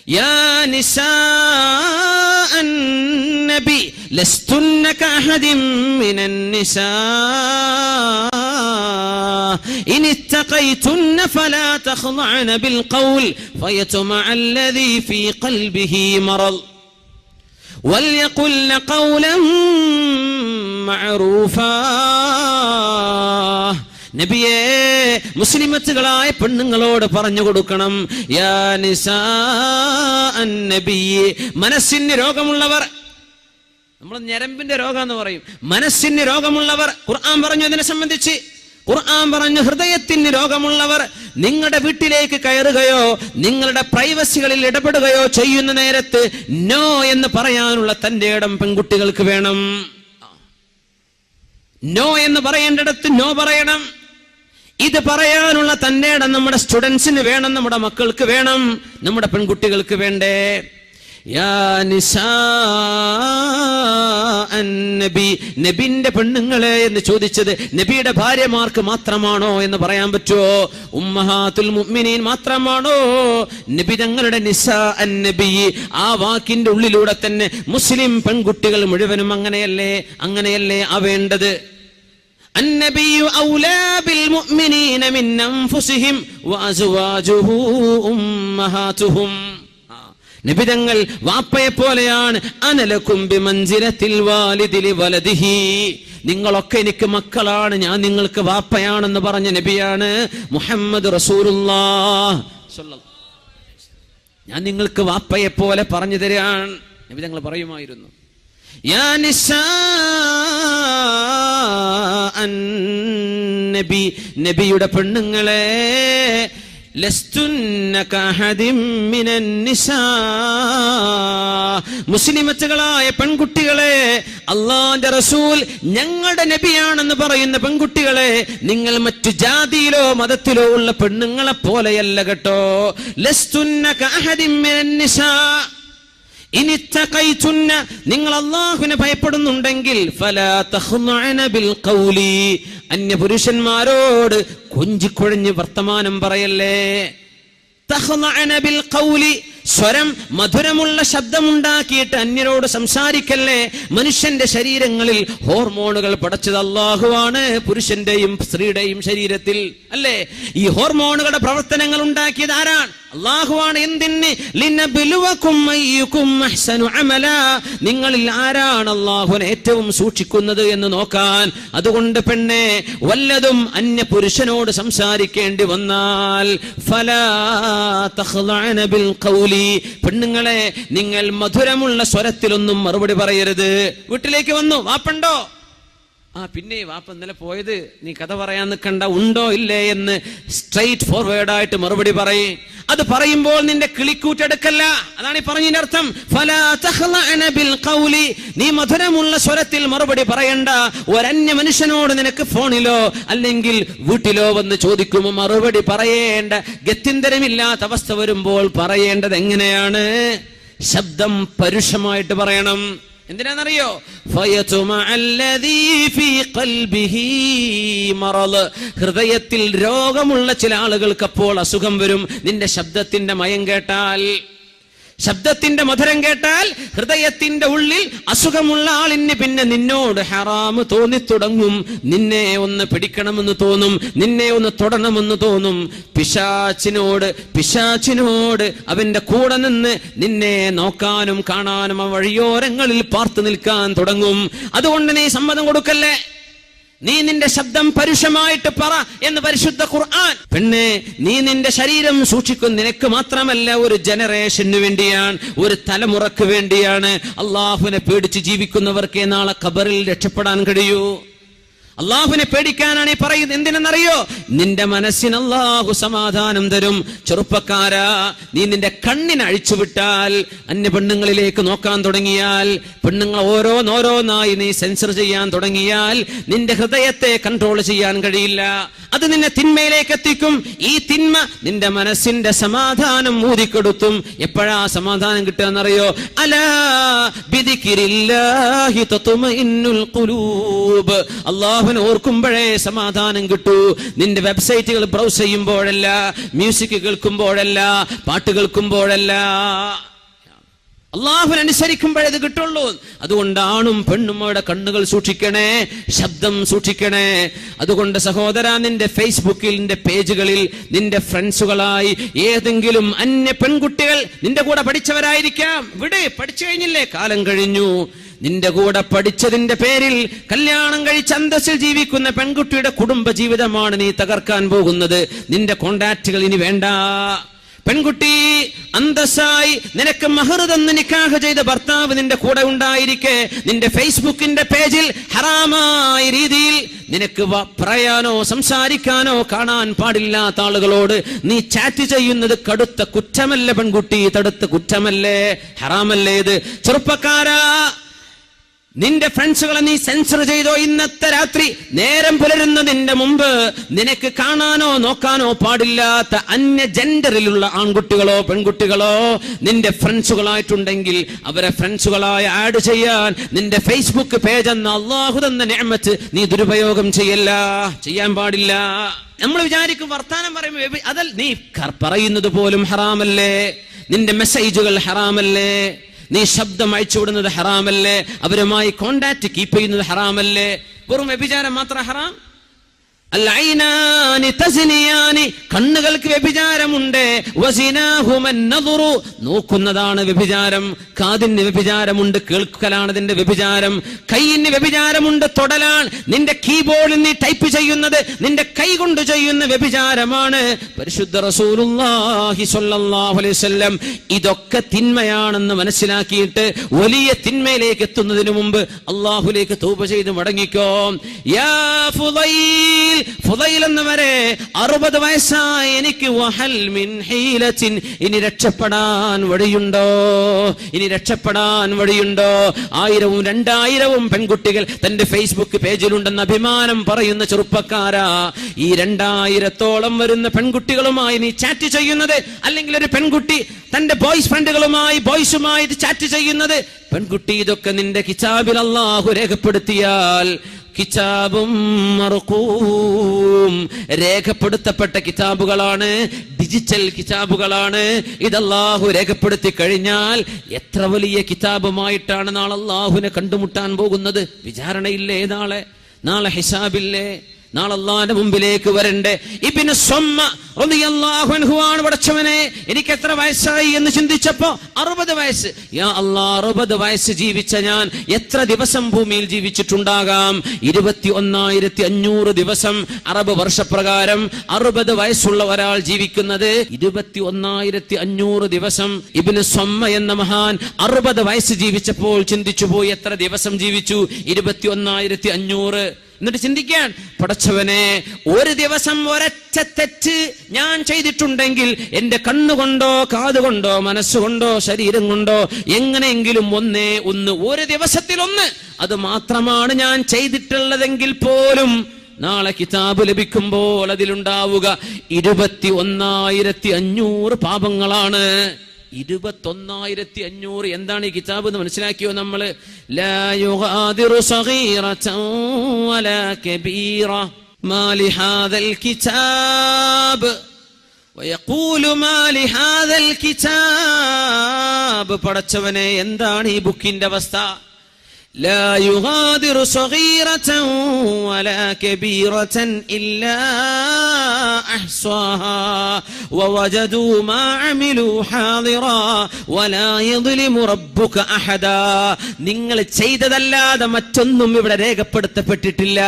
Yeah Nisa അൻ-നബി ലസ്തുന്ന കഅഹദിൻ മിനൻ Nisa in ഇത്തഖൈതുന്ന Falah തഖ്ളഅന bill ഖൗൽ ഫയത്മഅ അല്ലദീ ഫീ ഖൽബിഹി മറദ് വൽയഖുൽന ഖൗലൻ മഅറൂഫാ. നബിയേ, മുസ്ലിമത്തുകളായ പെണ്ണുങ്ങളോട് പറഞ്ഞു കൊടുക്കണം, യാ നിസാ അൻ-നബി, മനസ്സിന് രോഗമുള്ളവർ, നമ്മൾ ഞരമ്പിന്റെ രോഗം എന്ന് പറയും, മനസ്സിന് രോഗമുള്ളവർ. ഖുർആൻ പറഞ്ഞു അതിനെ സംബന്ധിച്ച്. ഖുർആൻ പറഞ്ഞു, ഹൃദയത്തിന് രോഗമുള്ളവർ നിങ്ങളുടെ വീട്ടിലേക്ക് കയറുകയോ നിങ്ങളുടെ പ്രൈവസികളിൽ ഇടപെടുകയോ ചെയ്യുന്ന നേരത്ത് നോ എന്ന് പറയാനുള്ള തന്റെ ഇടം പെൺകുട്ടികൾക്ക് വേണം. നോ എന്ന് പറയേണ്ടിടത്ത് നോ പറയണം. ഇത് പറയാനുള്ള തന്റെ ഇടം നമ്മുടെ സ്റ്റുഡൻസിന് വേണം, നമ്മുടെ മക്കൾക്ക് വേണം, നമ്മുടെ പെൺകുട്ടികൾക്ക് വേണ്ടേ. യാ നിസാ അൻ-നബി, നബിന്റെ പെണ്ണുങ്ങളെ എന്ന് ചോദിച്ചത് നബിയുടെ ഭാര്യമാർക്ക് മാത്രമാണോ എന്ന് പറയാൻ പറ്റുമോ? ഉമ്മഹാത്തുൽ മുഅ്മിനീൻ മാത്രമാണോ? നബി തങ്ങളുടെ നിസാ അൻ-നബി, ആ വാക്കിന്റെ ഉള്ളിലൂടെ തന്നെ മുസ്ലിം പെൺകുട്ടികൾ മുഴുവനും അങ്ങനെയല്ലേ ആവേണ്ടത്. النبي أولى بالمؤمنين من أنفسهم وأزواجه أمهاتهم. നബി തങ്ങൾ വാപ്പയെ പോലെയാണ്. അനലക്കും ബിമൻസിലത്തിൽ വാലിദി ലിവലദിഹി, നിങ്ങളൊക്കെ എനിക്ക് മക്കളാണ്, ഞാൻ നിങ്ങൾക്ക് വാപ്പയാണെന്ന് പറഞ്ഞ നബിയാണ് മുഹമ്മദ് റസൂലുള്ളാഹ് സ്വല്ലല്ലാഹു അലൈഹി വസല്ലം. ഞാൻ നിങ്ങൾക്ക് വാപ്പയെ പോലെ പറഞ്ഞു തരാൻ നബി തങ്ങൾ പറയുമായിരുന്നു. യാ നിസാ അൻ-നബി, നബിയുടെ പെണ്ണുങ്ങളെ, ലസ്തുന്ന കഅഹദിൻ മിനൻ നിസാ, മുസ്ലിമത്തുകളായ പെൺകുട്ടികളെ, അല്ലാഹുവിന്റെ റസൂൽ ഞങ്ങളുടെ നബിയാണെന്ന് പറയുന്ന പെൺകുട്ടികളെ, നിങ്ങൾ മറ്റു ജാതിയിലോ മതത്തിലോ ഉള്ള പെണ്ണുങ്ങളെ പോലെയല്ല കേട്ടോ. ലസ്തുന്ന കഅഹദിൻ മിനൻ നിസാ ഇൻ ഇത്തഖൈതുന്ന, നിങ്ങൾ അല്ലാഹുവിനെ ഭയപ്പെടുന്നുണ്ടെങ്കിൽ ഫലാ തഖ്ളഅന ബിൽ ഖൗലി, അന്യപുരുഷന്മാരോട് കൊഞ്ചിക്കൊഴഞ്ഞ് വർത്തമാനം പറയല്ലേ. തഖ്ളഅന ബിൽ ഖൗലി, സ്വരം മധുരമുള്ള ശബ്ദമുണ്ടാക്കിയിട്ട് അന്യരോട് സംസാരിക്കല്ലേ. മനുഷ്യന്റെ ശരീരങ്ങളിൽ ഹോർമോണുകൾ പടച്ചത് അല്ലാഹുവാണ്, പുരുഷന്റെയും സ്ത്രീയുടെയും ശരീരത്തിൽ അല്ലേ. ഈ ഹോർമോണുകളുടെ പ്രവർത്തനങ്ങൾ ഉണ്ടാക്കിയത് ആരാണ്? അല്ലാഹുവാണ്. എന്തിന്? ലിനബ്ലുവകും അയ്യുകും അഹ്സനു അമല, നിങ്ങളിൽ ആരാണ് അല്ലാഹുവിനെ ഏറ്റവും സൂക്ഷിക്കുന്നത് എന്ന് നോക്കാൻ. അതുകൊണ്ട് പെണ്ണെ, വല്ലതും അന്യ പുരുഷനോട് സംസാരിക്കേണ്ടി വന്നാൽ ഫലാ തഖ്ളഅന ബിൽ ഖൗലി, പെണ്ണുങ്ങളെ, നിങ്ങൾ മധുരമുള്ള സ്വരത്തിലൊന്നും മറുപടി പറയരുത്. വീട്ടിലേക്ക് വന്നു, വാപ്പുണ്ടോ? പിന്നെ വാപ്പ ഇന്നലെ പോയത്, നീ കഥ പറയാൻ നിൽക്കണ്ട, ഉണ്ടോ ഇല്ലേ എന്ന് സ്ട്രെയിറ്റ് ഫോർവേഡ് ആയിട്ട് മറുപടി പറയും. അത് പറയുമ്പോൾ നിന്റെ കിളിക്കൂട്ടെടുക്കല്ല, അതാണ് ഈ പറഞ്ഞതിന്റെ അർത്ഥം. ഫലാ തഖ്ളഅന ബിൽ ഖൗലി, നീ മധുരമുള്ള സ്വരത്തിൽ മറുപടി പറയണ്ട. ഒരന്യ മനുഷ്യനോട് നിനക്ക് ഫോണിലോ അല്ലെങ്കിൽ വീട്ടിലോ വന്ന് ചോദിക്കുമ്പോൾ മറുപടി പറയേണ്ട ഗത്യന്തരമില്ലാത്ത അവസ്ഥ വരുമ്പോൾ പറയേണ്ടത് എങ്ങനെയാണ്? ശബ്ദം പരുഷമായിട്ട് പറയണം. എന്തിനാണെന്നറിയോ? ഹൃദയത്തിൽ രോഗമുള്ള ചില ആളുകൾക്ക് അപ്പോൾ അസുഖം വരും. നിന്റെ ശബ്ദത്തിന്റെ മയം കേട്ടാൽ, ശബ്ദത്തിന്റെ മധുരം കേട്ടാൽ ഹൃദയത്തിന്റെ ഉള്ളിൽ അസുഖമുള്ള ആളിന് പിന്നെ നിന്നോട് ഹറാമ് തോന്നിത്തുടങ്ങും. നിന്നെ ഒന്ന് പിടിക്കണമെന്ന് തോന്നും, നിന്നെ ഒന്ന് തൊടണമെന്ന് തോന്നും. പിശാചിനോട് അവന്റെ കൂടെ നിന്ന് നിന്നെ നോക്കാനും കാണാനും ആ വഴിയോരങ്ങളിൽ പാർത്തു നിൽക്കാൻ തുടങ്ങും. അതുകൊണ്ട് നീ സമ്മതം കൊടുക്കല്ലേ. നീ നിന്റെ ശബ്ദം പരുഷമായിട്ട് പറ എന്ന് പരിശുദ്ധ ഖുർആൻ. പെണ്ണെ, നീ നിന്റെ ശരീരം സൂക്ഷിക്കും. നിനക്ക് മാത്രമല്ല, ഒരു ജനറേഷന് വേണ്ടിയാണ്, ഒരു തലമുറക്ക് വേണ്ടിയാണ്. അള്ളാഹുവിനെ പേടിച്ച് ജീവിക്കുന്നവർക്കേ നാളെ ഖബറിൽ രക്ഷപ്പെടാൻ കഴിയൂ. അള്ളാഹുവിനെ പേടിക്കാനാണ് ഈ പറയുന്നത്. എന്തിനെന്നറിയോ? നിന്റെ മനസ്സിന് അള്ളാഹു സമാധാനം തരും. ചെറുപ്പക്കാരാ, നീ നിന്റെ കണ്ണിനെ അഴിച്ചുവിട്ടാൽ, അന്യ പെണ്ണുങ്ങളിലേക്ക് നോക്കാൻ തുടങ്ങിയാൽ, പെണ്ണുങ്ങൾ ഓരോന്നായി നീ സെൻസർ ചെയ്യാൻ തുടങ്ങിയാൽ, നിന്റെ ഹൃദയത്തെ കൺട്രോൾ ചെയ്യാൻ കഴിയില്ല. അത് നിന്നെ തിന്മയിലേക്ക് എത്തിക്കും. ഈ തിന്മ നിന്റെ മനസ്സിന്റെ സമാധാനം ഊതിക്കെടുത്തും. എപ്പോഴാ സമാധാനം കിട്ടുകയെന്നറിയോ? അലാ ബിദിക്രില്ലാഹി തത്മഇന്നുൽ ഖുലൂബ്, അല്ലാഹു അള്ളാഹുവിനെ ഓർക്കുമ്പോഴേ സമാധാനം കിട്ടൂ. നിന്റെ വെബ്സൈറ്റുകൾ ബ്രൗസ് ചെയ്യുമ്പോഴല്ല, മ്യൂസിക് കേൾക്കുമ്പോഴല്ല, പാട്ട് കേൾക്കുമ്പോഴല്ല, അള്ളാഹുവിനെ അനുസരിക്കുമ്പോഴേ ഇത് കിട്ടുള്ളൂ. അതുകൊണ്ട് ആണും പെണ്ണും അവിടെ കണ്ണുകൾ സൂക്ഷിക്കണേ, ശബ്ദം സൂക്ഷിക്കണേ. അതുകൊണ്ട് സഹോദരാ, നിന്റെ ഫേസ്ബുക്കിൽ, നിന്റെ പേജുകളിൽ നിന്റെ ഫ്രണ്ട്സുകളായി ഏതെങ്കിലും അന്യ പെൺകുട്ടികൾ നിന്റെ കൂടെ പഠിച്ചവരായിരിക്കാം. ഇവിടെ പഠിച്ചു കഴിഞ്ഞില്ലേ, കാലം കഴിഞ്ഞു. നിന്റെ കൂടെ പഠിച്ചതിന്റെ പേരിൽ കല്യാണം കഴിച്ച് അന്തസ്സിൽ ജീവിക്കുന്ന പെൺകുട്ടിയുടെ കുടുംബ ജീവിതമാണ് നീ തകർക്കാൻ പോകുന്നത്. നിന്റെ കോണ്ടാക്റ്റുകൾ ഇനി വേണ്ട. പെൺകുട്ടി, അന്തസ്സായി നിനക്ക് മഹർ തന്ന് നിക്കാഹ് ചെയ്ത ഭർത്താവ് നിന്റെ കൂടെ ഉണ്ടായിരിക്കെ നിന്റെ ഫേസ്ബുക്കിന്റെ പേജിൽ ഹറാമായ രീതിയിൽ നിനക്ക് പറയാനോ സംസാരിക്കാനോ കാണാൻ പാടില്ലാത്ത ആളുകളോട് നീ ചാറ്റ് ചെയ്യുന്നത് കടുത്ത കുറ്റമല്ലേ പെൺകുട്ടി? തടുത്ത കുറ്റമല്ലേ? ഹറാമല്ലേ ഇത്? ചെറുപ്പക്കാരാ, നിന്റെ ഫ്രണ്ട്സുകളെ നീ സെൻസർ ചെയ്തോ? ഇന്നത്തെ രാത്രി നേരം പുലരുന്നതിന്റെ മുമ്പ് നിനക്ക് കാണാനോ നോക്കാനോ പാടില്ലാത്ത അന്യ ജെൻഡറിലുള്ള ആൺകുട്ടികളോ പെൺകുട്ടികളോ നിന്റെ ഫ്രണ്ട്സുകളായിട്ടുണ്ടെങ്കിൽ അവരെ ഫ്രണ്ട്സുകളായി ആഡ് ചെയ്യാൻ നിന്റെ ഫേസ്ബുക്ക് പേജ് എന്ന അള്ളാഹു തന്ന നിഅമത്ത് നീ ദുരുപയോഗം ചെയ്യാൻ പാടില്ല. നമ്മൾ വിചാരിക്കും വർത്താനം പറയുമ്പോൾ അതൽ നീ പറയുന്നത് പോലും ഹറാമല്ലേ? നിന്റെ മെസ്സേജുകൾ ഹറാമല്ലേ? നീ ശബ്ദം അയച്ചുവിടുന്നത് ഹറാമല്ലേ? അവരുമായി കോണ്ടാക്ട് കീപ്പ് ചെയ്യുന്നത് ഹറാമല്ലേ? വെറും വ്യഭിചാരം മാത്രം ഹറാം? കണ്ണുകൾക്ക് വ്യഭിചാരമുണ്ട്. നോക്കുന്നതാണ് വ്യഭിചാരം. കാതിന് വ്യഭിചാരമുണ്ട്, കേൾക്കലാണ് അതിന്റെ വ്യഭിചാരം. കൈയിന് വ്യഭിചാരമുണ്ട്, തൊടലാണ്. നിന്റെ കീബോർഡിൽ നീ ടൈപ്പ് ചെയ്യുന്നത് നിന്റെ കൈ കൊണ്ട് ചെയ്യുന്ന വ്യഭിചാരമാണ്. പരിശുദ്ധ റസൂലുള്ളാഹി സ്വല്ലല്ലാഹു അലൈഹി വസല്ലം ഇതൊക്കെ തിന്മയാണെന്ന് മനസ്സിലാക്കിയിട്ട് വലിയ തിന്മയിലേക്ക് എത്തുന്നതിന് മുമ്പ് അള്ളാഹുലേക്ക് തൗബ ചെയ്ത് മടങ്ങിക്കോ. യാ ഫുദൈൽ എന്നവരെ 60 വയസ്സായി എനിക്ക് വഹൽ മിൻ ഹീലത്തിൻ, ഇനി രക്ഷപ്പെടാൻ വഴിയുണ്ടോ? ഇനി രക്ഷപ്പെടാൻ വഴിയുണ്ടോ? 1000ഉം 2000ഉം പെൺകുട്ടികൾ തന്റെ ഫേസ്ബുക്ക് പേജിലുണ്ടെന്ന് അഭിമാനം പറയുന്ന ചെറുപ്പക്കാരാ, ഈ 2000ത്തോളം വരുന്ന പെൺകുട്ടികളുമായി നീ ചാറ്റ് ചെയ്യുന്നത്, അല്ലെങ്കിൽ ഒരു പെൺകുട്ടി തന്റെ ബോയ്സ് ഫ്രണ്ടുകളുമായി ബോയ്സുമായി ചാറ്റ് ചെയ്യുന്നത്, പെൺകുട്ടി ഇതൊക്കെ നിന്റെ കിതാബിൽ അല്ലാഹു രേഖപ്പെടുത്തിയാൽ, കിതാബും മർഖൂം, രേഖപ്പെടുത്തപ്പെട്ട കിതാബുകളാണ്, ഡിജിറ്റൽ കിതാബുകളാണ്. ഇത് അല്ലാഹു രേഖപ്പെടുത്തി കഴിഞ്ഞാൽ എത്ര വലിയ കിതാബുമായിട്ടാണ് നാളെ അല്ലാഹുവിനെ കണ്ടുമുട്ടാൻ പോകുന്നത്. വിചാരണയില്ലേ? നാളെ ഹിസാബില്ലേ? നാളെ അല്ലാഹുവിന്റെ മുമ്പിലേക്ക് വരണ്ടേ? ഇബ്നു സ്വമ്മ റളിയല്ലാഹു അൻഹു ആണ് പടച്ചവനെ എനിക്ക് എത്ര വയസ്സായി എന്ന് ചിന്തിച്ചപ്പോ 60 വയസ്സ്. യാ അല്ലാഹ്, 60 വയസ്സ് ജീവിച്ച ഞാൻ എത്ര ദിവസം ഭൂമിയിൽ ജീവിച്ചിട്ടുണ്ടാകാം? 21,500 ദിവസം. അറബ് വർഷപ്രകാരം 60 വയസ്സുള്ള ഒരാൾ ജീവിക്കുന്നത് 21,500 ദിവസം. ഇബ്നു സ്വമ്മ എന്ന മഹാൻ 60 വയസ്സ് ജീവിച്ചപ്പോൾ ചിന്തിച്ചു പോയി, എത്ര ദിവസം ജീവിച്ചു? 21,500. എന്നിട്ട് ചിന്തിക്കാൻ, പടച്ചവനെ ഒരു ദിവസം ഒരൊറ്റ തെറ്റ് ഞാൻ ചെയ്തിട്ടുണ്ടെങ്കിൽ എന്റെ കണ്ണുകൊണ്ടോ കാതുകൊണ്ടോ മനസ്സുകൊണ്ടോ ശരീരം കൊണ്ടോ എങ്ങനെയെങ്കിലും ഒരു ദിവസത്തിൽ ഒന്ന് അത് മാത്രമാണ് ഞാൻ ചെയ്തിട്ടുള്ളതെങ്കിൽ പോലും നാളെ കിതാബ് ലഭിക്കുമ്പോൾ അതിലുണ്ടാവുക 21,500 പാപങ്ങളാണ്. 21,500. എന്താണ് ഈ കിതാബ് എന്ന് മനസ്സിലാക്കിയോ നമ്മള്? ലാ യുഗാദിറു സഗീറതൻ വലാ കബീറ മാ ലിഹാദൽ കിതാബ് വയഖൂലു മാ ലിഹാദൽ കിതാബ്. പടച്ചവനെ, എന്താണ് ഈ ബുക്കിന്റെ അവസ്ഥ? ലാ യുഗാദിറു സഗീറതൻ വലാ കബീറതൻ ഇല്ലാ അഹ്സാഹാ വവജദൂ മാ അമിലൂ ഹാദിറാ വലാ യദ്ലിമു റബ്ബുക അഹദാ. നിങ്ങൾ ചെയ്തതല്ലാതെ മറ്റൊന്നും ഇവിടെ രേഖപ്പെടുത്തപ്പെട്ടിട്ടില്ല.